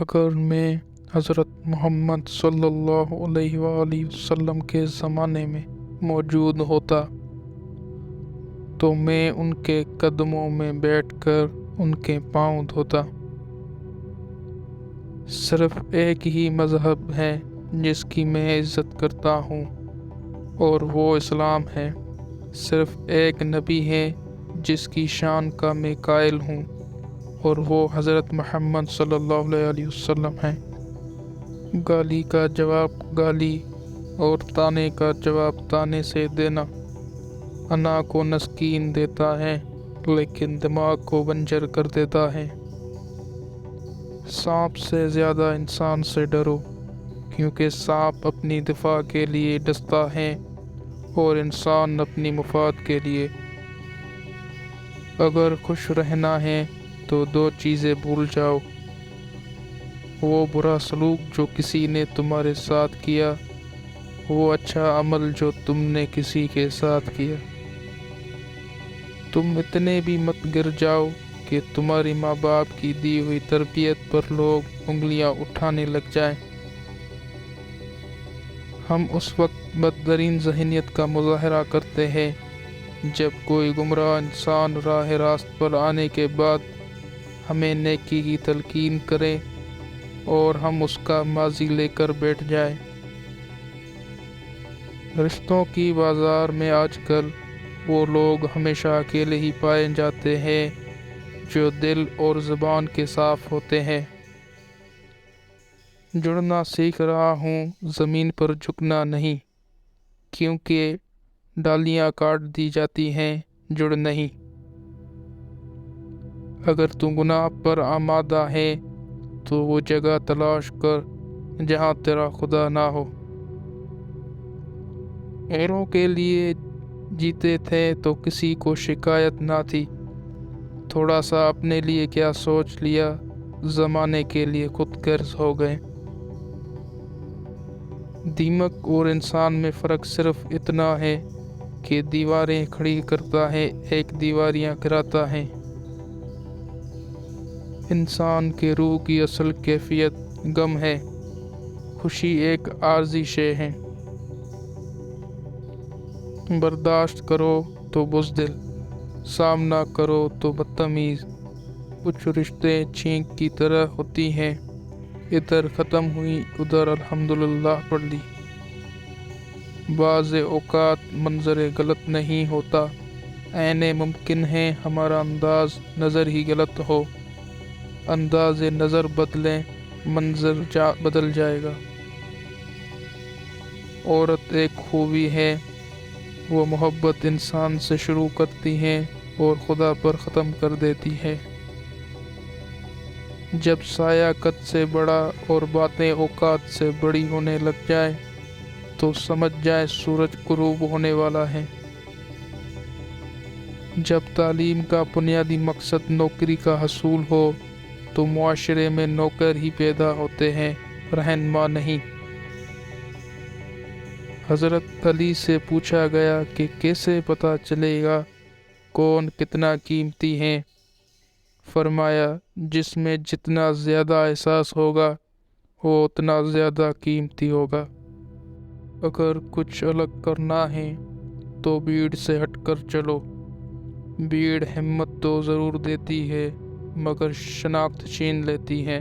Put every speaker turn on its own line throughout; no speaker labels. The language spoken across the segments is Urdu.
اگر میں حضرت محمد صلی اللہ علیہ وآلہ وسلم کے زمانے میں موجود ہوتا تو میں ان کے قدموں میں بیٹھ کر ان کے پاؤں دھوتا۔ صرف ایک ہی مذہب ہے جس کی میں عزت کرتا ہوں اور وہ اسلام ہے۔ صرف ایک نبی ہے جس کی شان کا میں قائل ہوں اور وہ حضرت محمد صلی اللہ علیہ وسلم ہیں۔ گالی کا جواب گالی اور طعنے کا جواب طعنے سے دینا انا کو تسکین دیتا ہے لیکن دماغ کو بنجر کر دیتا ہے۔ سانپ سے زیادہ انسان سے ڈرو، کیونکہ سانپ اپنی دفاع کے لیے ڈستا ہے اور انسان اپنی مفاد کے لیے۔ اگر خوش رہنا ہے تو دو چیزیں بھول جاؤ، وہ برا سلوک جو کسی نے تمہارے ساتھ کیا، وہ اچھا عمل جو تم نے کسی کے ساتھ کیا۔ تم اتنے بھی مت گر جاؤ کہ تمہاری ماں باپ کی دی ہوئی تربیت پر لوگ انگلیاں اٹھانے لگ جائیں۔ ہم اس وقت بدترین ذہنیت کا مظاہرہ کرتے ہیں جب کوئی گمراہ انسان راہ راست پر آنے کے بعد ہمیں نیکی کی تلقین کرے اور ہم اس کا ماضی لے کر بیٹھ جائیں۔ رشتوں کی بازار میں آج کل وہ لوگ ہمیشہ اکیلے ہی پائے جاتے ہیں جو دل اور زبان کے صاف ہوتے ہیں۔ جڑنا سیکھ رہا ہوں، زمین پر جھکنا نہیں، کیونکہ ڈالیاں کاٹ دی جاتی ہیں، جڑ نہیں۔ اگر تو گناہ پر آمادہ ہے تو وہ جگہ تلاش کر جہاں تیرا خدا نہ ہو۔ اوروں کے لیے جیتے تھے تو کسی کو شکایت نہ تھی، تھوڑا سا اپنے لیے کیا سوچ لیا، زمانے کے لیے خود غرض ہو گئے۔ دیمک اور انسان میں فرق صرف اتنا ہے کہ دیواریں کھڑی کرتا ہے، ایک دیواریاں گراتا ہے۔ انسان کے روح کی اصل کیفیت غم ہے، خوشی ایک عارضی شے ہے۔ برداشت کرو تو بزدل، سامنا کرو تو بدتمیز۔ کچھ رشتے چھینک کی طرح ہوتی ہیں، ادھر ختم ہوئی ادھر الحمدللہ پڑھ لی۔ بعض اوقات منظر غلط نہیں ہوتا، عین ممکن ہے ہمارا انداز نظر ہی غلط ہو۔ انداز نظر بدلیں، منظر بدل جائے گا۔ عورت ایک خوبی ہے، وہ محبت انسان سے شروع کرتی ہے اور خدا پر ختم کر دیتی ہے۔ جب سایہ قد سے بڑا اور باتیں اوقات سے بڑی ہونے لگ جائے تو سمجھ جائے سورج غروب ہونے والا ہے۔ جب تعلیم کا بنیادی مقصد نوکری کا حصول ہو تو معاشرے میں نوکر ہی پیدا ہوتے ہیں، رہنما نہیں۔ حضرت علی سے پوچھا گیا کہ کیسے پتہ چلے گا کون کتنا قیمتی ہے؟ فرمایا، جس میں جتنا زیادہ احساس ہوگا وہ اتنا زیادہ قیمتی ہوگا۔ اگر کچھ الگ کرنا ہے تو بھیڑ سے ہٹ کر چلو۔ بھیڑ ہمت تو ضرور دیتی ہے مگر شناخت چھین لیتی ہے۔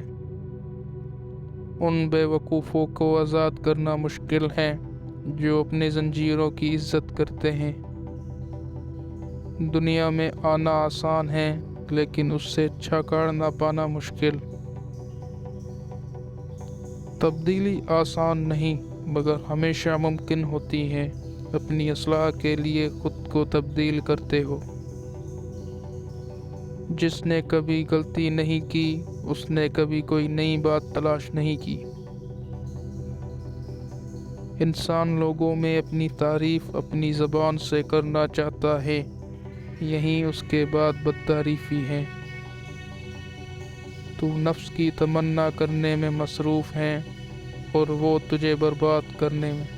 ان بے وقوفوں کو آزاد کرنا مشکل ہے جو اپنے زنجیروں کی عزت کرتے ہیں۔ دنیا میں آنا آسان ہے لیکن اس سے اچھا کاڑنا پانا مشکل۔ تبدیلی آسان نہیں مگر ہمیشہ ممکن ہوتی ہے، اپنی اصلاح کے لیے خود کو تبدیل کرتے ہو۔ جس نے کبھی غلطی نہیں کی اس نے کبھی کوئی نئی بات تلاش نہیں کی۔ انسان لوگوں میں اپنی تعریف اپنی زبان سے کرنا چاہتا ہے، یہی اس کے بعد بدتعریفی ہے۔ تو نفس کی تمنا کرنے میں مصروف ہے اور وہ تجھے برباد کرنے میں۔